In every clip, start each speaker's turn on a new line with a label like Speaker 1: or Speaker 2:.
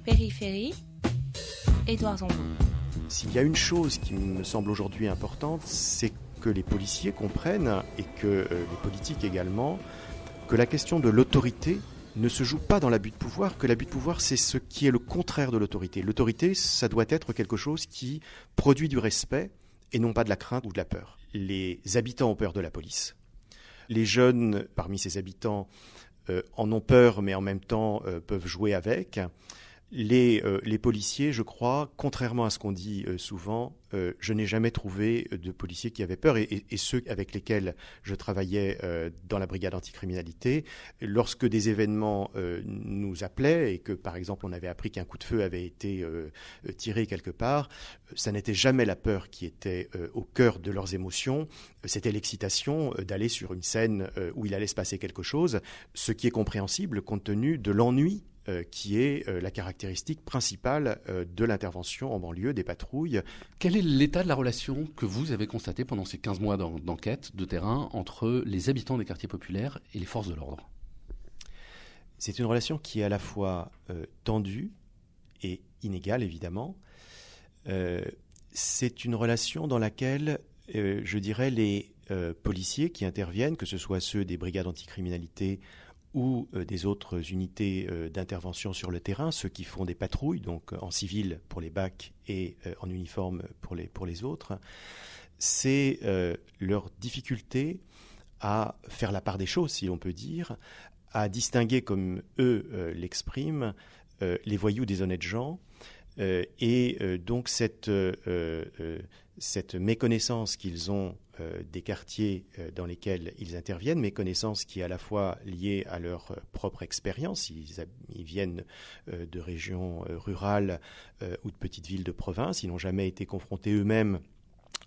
Speaker 1: Périphérie, Édouard Zambon.
Speaker 2: S'il y a une chose qui me semble aujourd'hui importante, c'est que les policiers comprennent, et que les politiques également, que la question de l'autorité ne se joue pas dans l'abus de pouvoir, que l'abus de pouvoir, c'est ce qui est le contraire de l'autorité. L'autorité, ça doit être quelque chose qui produit du respect et non pas de la crainte ou de la peur. Les habitants ont peur de la police. Les jeunes, parmi ces habitants, en ont peur, mais en même temps peuvent jouer avec. Les policiers, je crois, contrairement à ce qu'on dit souvent, je n'ai jamais trouvé de policiers qui avaient peur. Et ceux avec lesquels je travaillais dans la brigade anticriminalité, lorsque des événements nous appelaient et que, par exemple, on avait appris qu'un coup de feu avait été tiré quelque part, ça n'était jamais la peur qui était au cœur de leurs émotions. C'était l'excitation d'aller sur une scène où il allait se passer quelque chose, ce qui est compréhensible compte tenu de l'ennui qui est la caractéristique principale de l'intervention en banlieue, des patrouilles.
Speaker 3: Quel est l'état de la relation que vous avez constaté pendant ces 15 mois d'enquête de terrain entre les habitants des quartiers populaires et les forces de l'ordre ?
Speaker 2: C'est une relation qui est à la fois tendue et inégale, évidemment. C'est une relation dans laquelle, je dirais, les policiers qui interviennent, que ce soit ceux des brigades anticriminalité ou des autres unités d'intervention sur le terrain, ceux qui font des patrouilles, donc en civil pour les BAC et en uniforme pour les autres, c'est leur difficulté à faire la part des choses, si l'on peut dire, à distinguer, comme eux l'expriment, les voyous des honnêtes gens, et donc cette méconnaissance qu'ils ont des quartiers dans lesquels ils interviennent, méconnaissance qui est à la fois liée à leur propre expérience. Ils viennent de régions rurales ou de petites villes de province. Ils n'ont jamais été confrontés eux-mêmes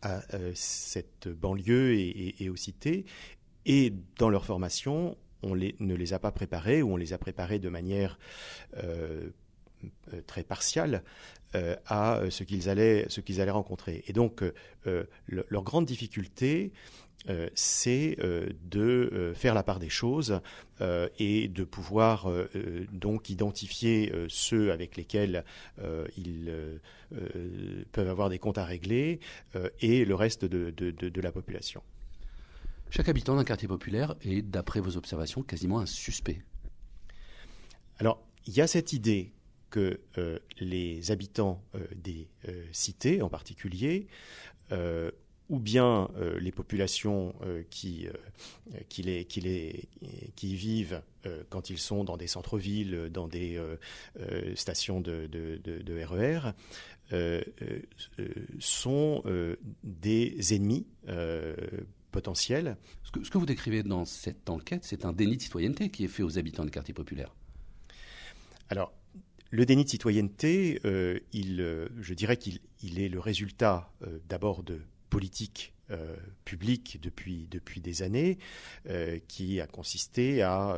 Speaker 2: à cette banlieue et aux cités. Et dans leur formation, on ne les a pas préparés, ou on les a préparés de manière très partiale à ce qu'ils allaient rencontrer. Et donc, leur grande difficulté, c'est de faire la part des choses et de pouvoir donc identifier ceux avec lesquels ils peuvent avoir des comptes à régler et le reste de la population.
Speaker 3: Chaque habitant d'un quartier populaire est, d'après vos observations, quasiment un suspect.
Speaker 2: Alors, il y a cette idée que les habitants des cités en particulier, ou bien les populations qui y vivent quand ils sont dans des centres-villes, dans des stations de RER, sont des ennemis potentiels.
Speaker 3: Ce que vous décrivez dans cette enquête, c'est un déni de citoyenneté qui est fait aux habitants des quartiers populaires.
Speaker 2: Alors, le déni de citoyenneté, je dirais qu'il est le résultat d'abord de politiques publiques depuis des années, qui a consisté à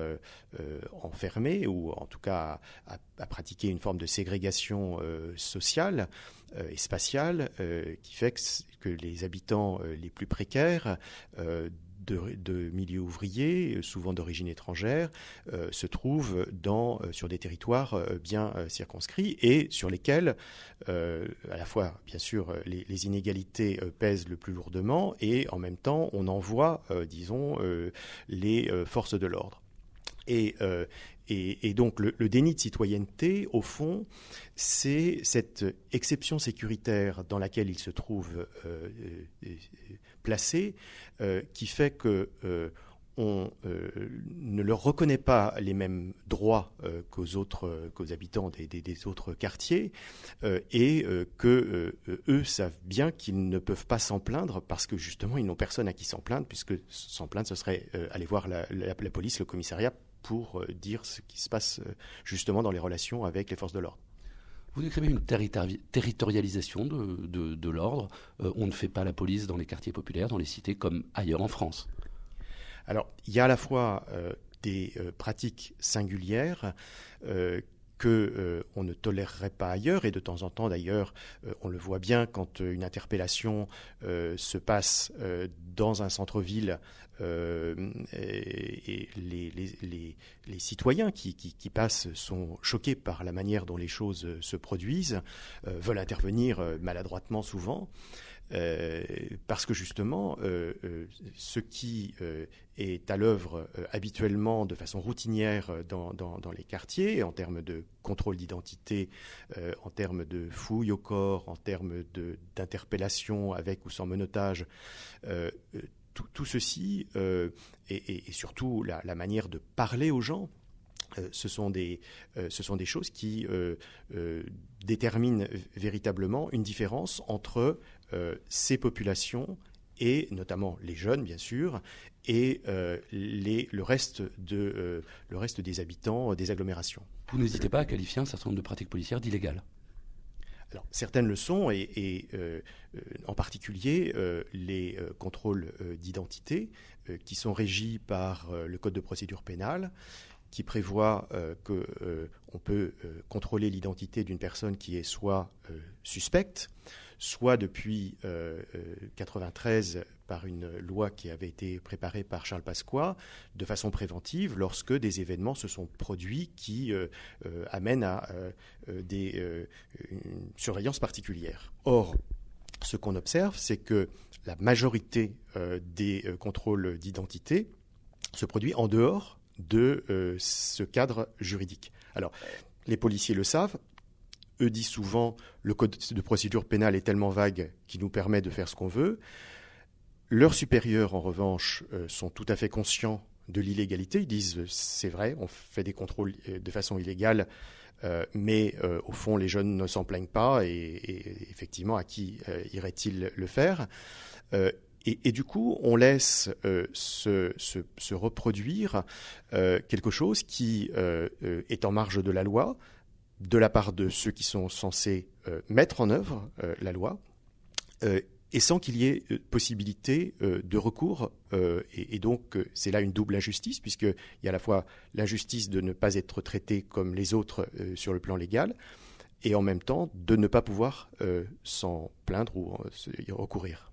Speaker 2: enfermer, ou en tout cas à pratiquer une forme de ségrégation sociale et spatiale, qui fait que les habitants les plus précaires de milieux ouvriers, souvent d'origine étrangère, se trouvent sur des territoires bien circonscrits et sur lesquels, à la fois, bien sûr, les inégalités pèsent le plus lourdement et en même temps, on envoie, les forces de l'ordre. Et donc, le déni de citoyenneté, au fond, c'est cette exception sécuritaire dans laquelle il se trouve placé, qui fait que on ne leur reconnaît pas les mêmes droits qu'aux habitants des autres quartiers, et que eux savent bien qu'ils ne peuvent pas s'en plaindre parce que justement ils n'ont personne à qui s'en plaindre, puisque s'en plaindre ce serait aller voir la police, le commissariat, pour dire ce qui se passe justement dans les relations avec les forces de l'ordre.
Speaker 3: Vous décrivez une territorialisation de l'ordre. On ne fait pas la police dans les quartiers populaires, dans les cités, comme ailleurs en France.
Speaker 2: Alors, il y a à la fois des pratiques singulières qu'on ne tolérerait pas ailleurs, et de temps en temps d'ailleurs, on le voit bien quand une interpellation se passe dans un centre-ville, et les citoyens qui passent sont choqués par la manière dont les choses se produisent, veulent intervenir maladroitement souvent. Parce que justement, ce qui est à l'œuvre habituellement de façon routinière dans les quartiers, en termes de contrôle d'identité, en termes de fouilles au corps, en termes d'interpellation avec ou sans menottage, tout ceci, et surtout la manière de parler aux gens, ce sont des choses qui déterminent véritablement une différence entre ces populations, et notamment les jeunes bien sûr, et le reste des habitants des agglomérations.
Speaker 3: Vous n'hésitez pas à qualifier un certain nombre de pratiques policières d'illégales?
Speaker 2: Alors, certaines le sont, et en particulier les contrôles d'identité qui sont régis par le Code de procédure pénale, qui prévoit qu'on peut contrôler l'identité d'une personne qui est soit suspecte, soit depuis 1993 par une loi qui avait été préparée par Charles Pasqua, de façon préventive lorsque des événements se sont produits qui amènent à une surveillance particulière. Or, ce qu'on observe, c'est que la majorité des contrôles d'identité se produit en dehors de ce cadre juridique. Alors, les policiers le savent. Eux disent souvent le code de procédure pénale est tellement vague qu'il nous permet de faire ce qu'on veut. Leurs supérieurs, en revanche, sont tout à fait conscients de l'illégalité. Ils disent c'est vrai, on fait des contrôles de façon illégale, mais au fond, les jeunes ne s'en plaignent pas. Et effectivement, à qui irait-il le faire ? Et du coup, on laisse se reproduire quelque chose qui est en marge de la loi, de la part de ceux qui sont censés mettre en œuvre la loi, et sans qu'il y ait possibilité de recours. Et donc, c'est là une double injustice, puisqu'il y a à la fois l'injustice de ne pas être traité comme les autres sur le plan légal, et en même temps de ne pas pouvoir s'en plaindre ou y recourir.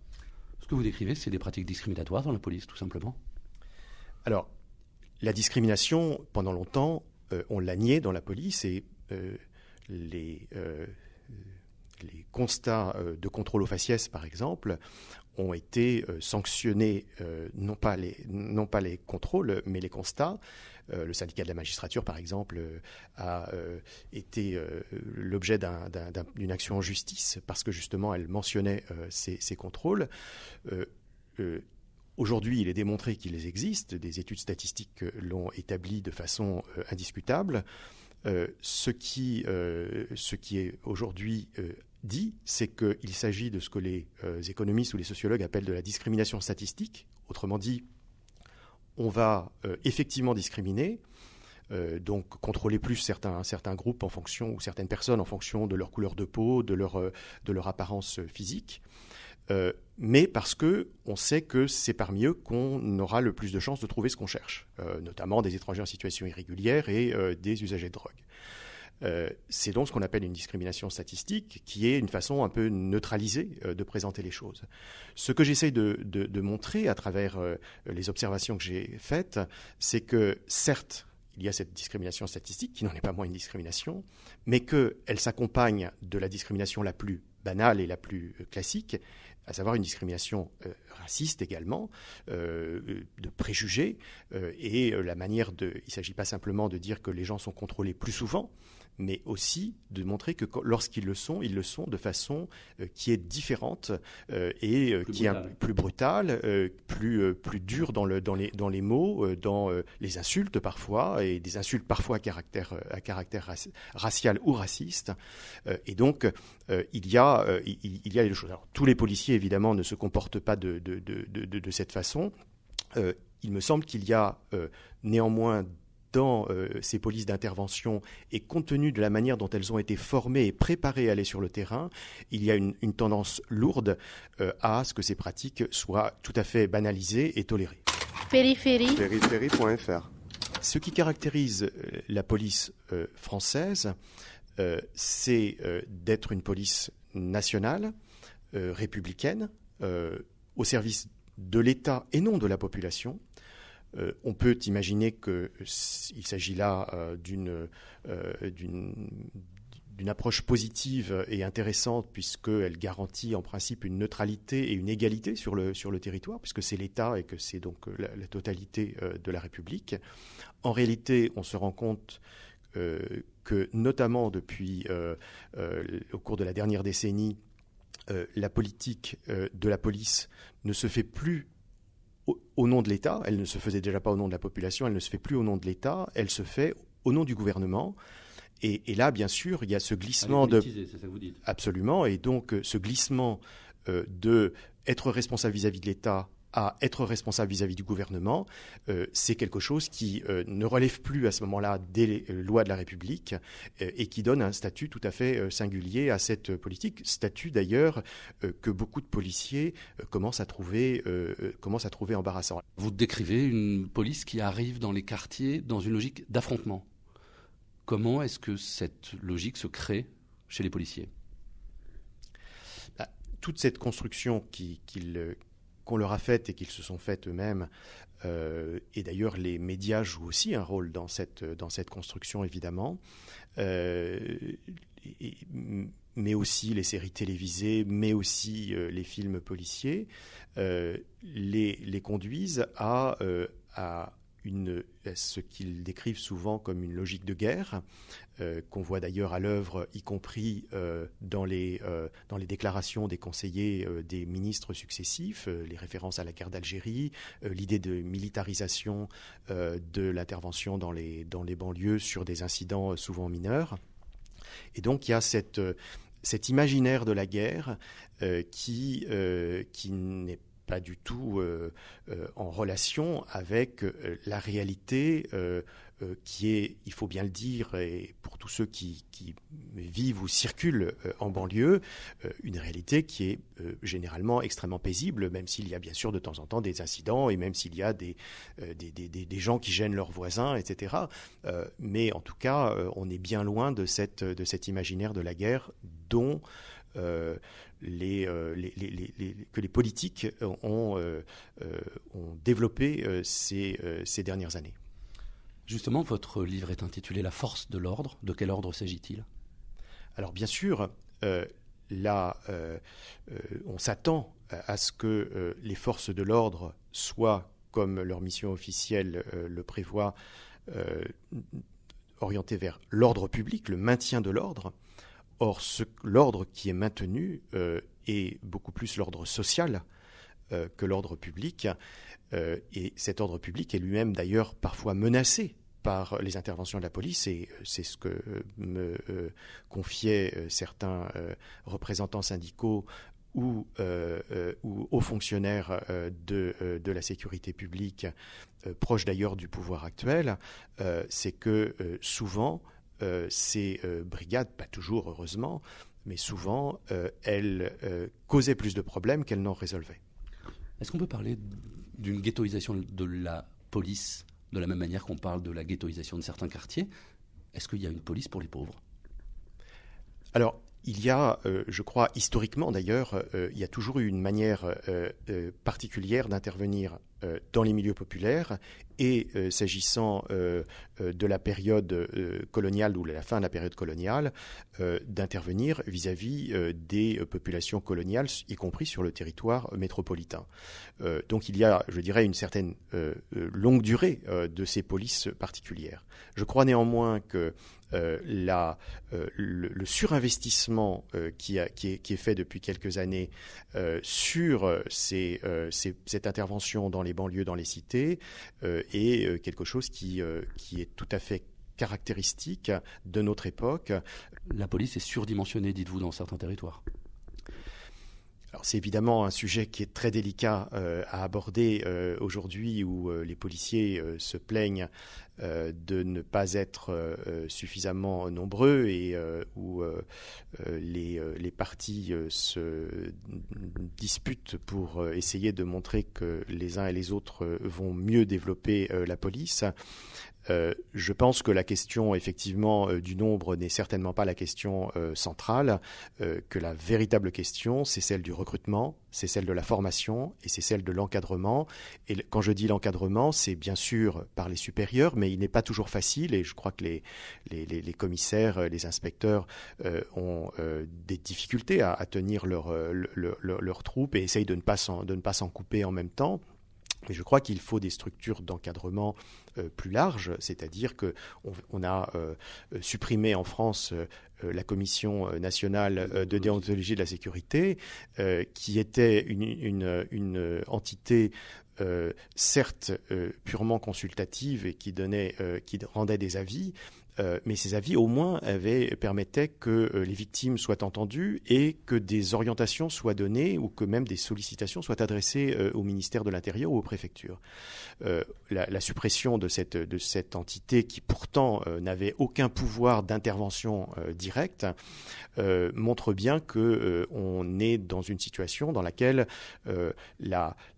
Speaker 3: Ce que vous décrivez, c'est des pratiques discriminatoires dans la police, tout simplement.
Speaker 2: Alors, la discrimination, pendant longtemps, on l'a nié dans la police, et les constats de contrôle au faciès, par exemple, ont été sanctionnés, non pas les contrôles, mais les constats. Le syndicat de la magistrature, par exemple, a été l'objet d'une action en justice parce que justement elle mentionnait ces contrôles. Aujourd'hui, il est démontré qu'ils existent. Des études statistiques l'ont établi de façon indiscutable. Ce qui est aujourd'hui dit, c'est qu'il s'agit de ce que les économistes ou les sociologues appellent de la discrimination statistique. Autrement dit, on va effectivement discriminer, donc contrôler plus certains groupes en fonction, ou certaines personnes en fonction de leur couleur de peau, de leur apparence physique, mais parce qu'on sait que c'est parmi eux qu'on aura le plus de chances de trouver ce qu'on cherche, notamment des étrangers en situation irrégulière et des usagers de drogue. C'est donc ce qu'on appelle une discrimination statistique, qui est une façon un peu neutralisée de présenter les choses. Ce que j'essaie de montrer à travers les observations que j'ai faites, c'est que certes, il y a cette discrimination statistique, qui n'en est pas moins une discrimination, mais qu'elle s'accompagne de la discrimination la plus banale et la plus classique, à savoir une discrimination raciste également, de préjugés, et la manière il ne s'agit pas simplement de dire que les gens sont contrôlés plus souvent, mais aussi de montrer que lorsqu'ils le sont, ils le sont de façon qui est différente et qui est plus brutale, plus dure dans les mots, dans les insultes parfois, et des insultes parfois à caractère racial ou raciste. Et donc, il y a les deux choses. Alors, tous les policiers, évidemment, ne se comportent pas de cette façon. Il me semble qu'il y a néanmoins dans ces polices d'intervention, et compte tenu de la manière dont elles ont été formées et préparées à aller sur le terrain, il y a une tendance lourde à ce que ces pratiques soient tout à fait banalisées et tolérées.
Speaker 4: Périphérie.fr
Speaker 2: Ce qui caractérise la police française, c'est d'être une police nationale, républicaine, au service de l'État et non de la population. On peut imaginer qu'il s'agit là d'une approche positive et intéressante, puisqu'elle garantit en principe une neutralité et une égalité sur le territoire, puisque c'est l'État et que c'est donc la totalité de la République. En réalité, on se rend compte que, notamment depuis au cours de la dernière décennie, la politique de la police ne se fait plus au nom de l'État. Elle ne se faisait déjà pas au nom de la population, elle ne se fait plus au nom de l'État, elle se fait au nom du gouvernement. Et là, bien sûr, il y a ce glissement
Speaker 3: c'est ça que vous dites.
Speaker 2: Absolument. Et donc, ce glissement de être responsable vis-à-vis de l'État à être responsable vis-à-vis du gouvernement, c'est quelque chose qui ne relève plus à ce moment-là des lois de la République et qui donne un statut tout à fait singulier à cette politique. Statut d'ailleurs que beaucoup de policiers commencent à trouver embarrassant.
Speaker 3: Vous décrivez une police qui arrive dans les quartiers dans une logique d'affrontement. Comment est-ce que cette logique se crée chez les policiers ?
Speaker 2: Toute cette construction qu'on leur a faite et qu'ils se sont faites eux-mêmes, et d'ailleurs les médias jouent aussi un rôle dans cette construction évidemment, mais aussi les séries télévisées, mais aussi les films policiers, les conduisent à ce qu'ils décrivent souvent comme une logique de guerre, qu'on voit d'ailleurs à l'œuvre, y compris dans les déclarations des conseillers des ministres successifs, les références à la guerre d'Algérie, l'idée de militarisation de l'intervention dans les banlieues sur des incidents souvent mineurs. Et donc il y a cet imaginaire de la guerre qui n'est pas du tout en relation avec la réalité qui est, il faut bien le dire, et pour tous ceux qui vivent ou circulent en banlieue, une réalité qui est généralement extrêmement paisible, même s'il y a bien sûr de temps en temps des incidents et même s'il y a des gens qui gênent leurs voisins, etc. Mais en tout cas, on est bien loin de cet imaginaire de la guerre dont que les politiques ont développé ces dernières années.
Speaker 3: Justement, votre livre est intitulé « La force de l'ordre ». De quel ordre s'agit-il ?
Speaker 2: Alors bien sûr, là, on s'attend à ce que les forces de l'ordre soient, comme leur mission officielle le prévoit, orientées vers l'ordre public, le maintien de l'ordre. Or, l'ordre qui est maintenu est beaucoup plus l'ordre social que l'ordre public. Et cet ordre public est lui-même d'ailleurs parfois menacé par les interventions de la police. Et c'est ce que me confiaient certains représentants syndicaux ou hauts fonctionnaires de la sécurité publique, proches d'ailleurs du pouvoir actuel. C'est que souvent, ces brigades, pas toujours heureusement, mais souvent, elles causaient plus de problèmes qu'elles n'en résolvaient.
Speaker 3: Est-ce qu'on peut parler d'une ghettoisation de la police de la même manière qu'on parle de la ghettoisation de certains quartiers ? Est-ce qu'il y a une police pour les pauvres ?
Speaker 2: Alors, il y a, je crois, historiquement d'ailleurs, il y a toujours eu une manière particulière d'intervenir dans les milieux populaires et s'agissant de la période coloniale ou de la fin de la période coloniale, d'intervenir vis-à-vis des populations coloniales, y compris sur le territoire métropolitain. Donc il y a, je dirais, une certaine longue durée de ces polices particulières. Je crois néanmoins que le surinvestissement qui est fait depuis quelques années sur cette intervention dans les banlieues, dans les cités, est quelque chose qui est tout à fait caractéristique de notre époque.
Speaker 3: La police est surdimensionnée, dites-vous, dans certains territoires.
Speaker 2: Alors c'est évidemment un sujet qui est très délicat à aborder aujourd'hui, où les policiers se plaignent de ne pas être suffisamment nombreux et où les partis se disputent pour essayer de montrer que les uns et les autres vont mieux développer la police. Je pense que la question, effectivement, du nombre n'est certainement pas la question centrale, que la véritable question, c'est celle du recrutement, c'est celle de la formation et c'est celle de l'encadrement. Et quand je dis l'encadrement, c'est bien sûr par les supérieurs, mais il n'est pas toujours facile et je crois que les commissaires, les inspecteurs ont des difficultés à tenir leurs troupes et essayent de ne pas s'en couper en même temps. Mais je crois qu'il faut des structures d'encadrement plus larges, c'est-à-dire qu'on a supprimé en France la Commission nationale de déontologie de la sécurité, qui était une entité certes purement consultative et qui rendait des avis, mais ces avis au moins permettaient que les victimes soient entendues et que des orientations soient données ou que même des sollicitations soient adressées au ministère de l'Intérieur ou aux préfectures. La suppression de cette entité qui pourtant n'avait aucun pouvoir d'intervention directe montre bien qu'on est dans une situation dans laquelle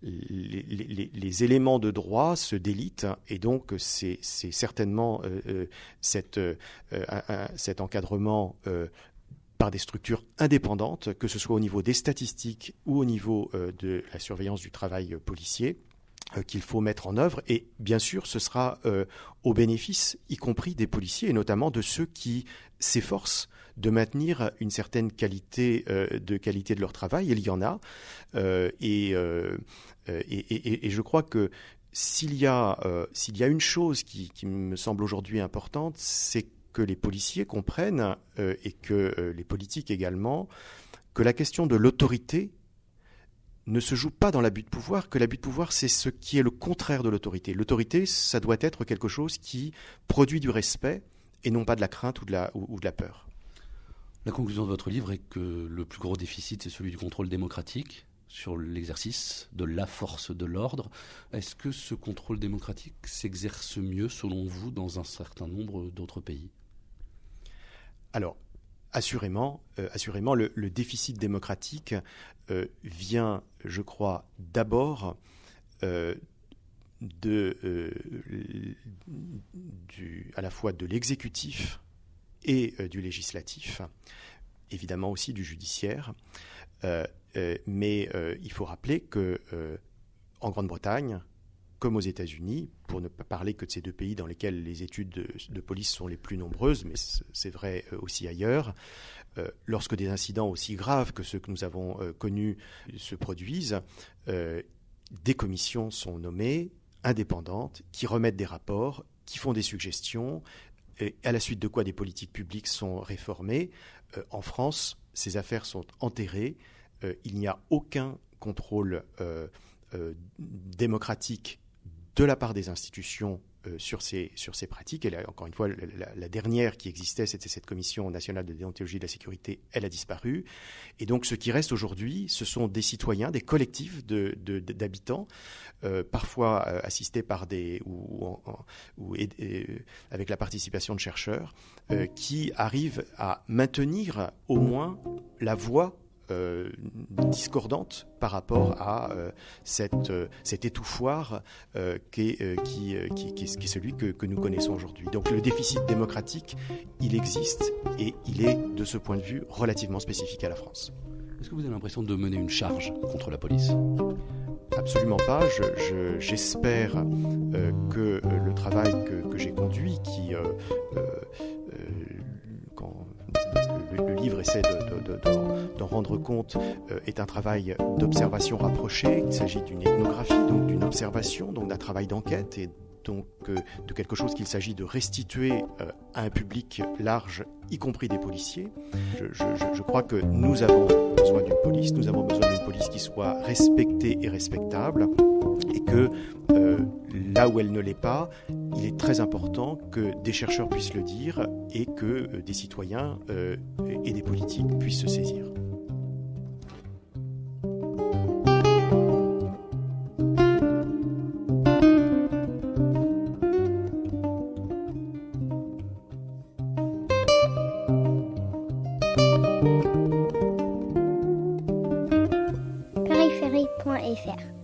Speaker 2: les éléments de droit se délitent et donc c'est certainement cet encadrement par des structures indépendantes, que ce soit au niveau des statistiques ou au niveau de la surveillance du travail policier, qu'il faut mettre en œuvre. Et bien sûr, ce sera au bénéfice, y compris des policiers, et notamment de ceux qui s'efforcent de maintenir une certaine qualité de leur travail. Il y en a. Et je crois que s'il y a une chose qui me semble aujourd'hui importante, c'est que les policiers comprennent, et que les politiques également, que la question de l'autorité ne se joue pas dans l'abus de pouvoir, que l'abus de pouvoir, c'est ce qui est le contraire de l'autorité. L'autorité, ça doit être quelque chose qui produit du respect et non pas de la crainte ou de la peur.
Speaker 3: La conclusion de votre livre est que le plus gros déficit, c'est celui du contrôle démocratique sur l'exercice de la force de l'ordre. Est-ce que ce contrôle démocratique s'exerce mieux, selon vous, dans un certain nombre d'autres pays ?
Speaker 2: Alors, assurément, le déficit démocratique vient, je crois, d'abord à la fois de l'exécutif et du législatif, évidemment aussi du judiciaire. Mais il faut rappeler que en Grande-Bretagne, comme aux États-Unis, pour ne pas parler que de ces deux pays dans lesquels les études de police sont les plus nombreuses, mais c'est vrai aussi ailleurs, lorsque des incidents aussi graves que ceux que nous avons connus se produisent, des commissions sont nommées, indépendantes, qui remettent des rapports, qui font des suggestions, et à la suite de quoi des politiques publiques sont réformées. En France, ces affaires sont enterrées. Il n'y a aucun contrôle démocratique de la part des institutions sur ces pratiques. Et là, encore une fois, la dernière qui existait, c'était cette Commission nationale de déontologie de la sécurité. Elle a disparu. Et donc, ce qui reste aujourd'hui, ce sont des citoyens, des collectifs d'habitants, parfois assistés par avec la participation de chercheurs, qui arrivent à maintenir au moins la voix discordante par rapport à cet étouffoir qui est celui que nous connaissons aujourd'hui. Donc le déficit démocratique, il existe et il est de ce point de vue relativement spécifique à la France.
Speaker 3: Est-ce que vous avez l'impression de mener une charge contre la police ?
Speaker 2: Absolument pas. J'espère que le travail que j'ai conduit, quand le livre essaie d'en rendre compte, est un travail d'observation rapprochée. Il s'agit d'une ethnographie, donc d'une observation, donc d'un travail d'enquête et donc de quelque chose qu'il s'agit de restituer à un public large, y compris des policiers. Je crois que nous avons besoin d'une police, qui soit respectée et respectable, et que là où elle ne l'est pas, il est très important que des chercheurs puissent le dire et que des citoyens et des politiques puissent se saisir.
Speaker 4: Périphérie.fr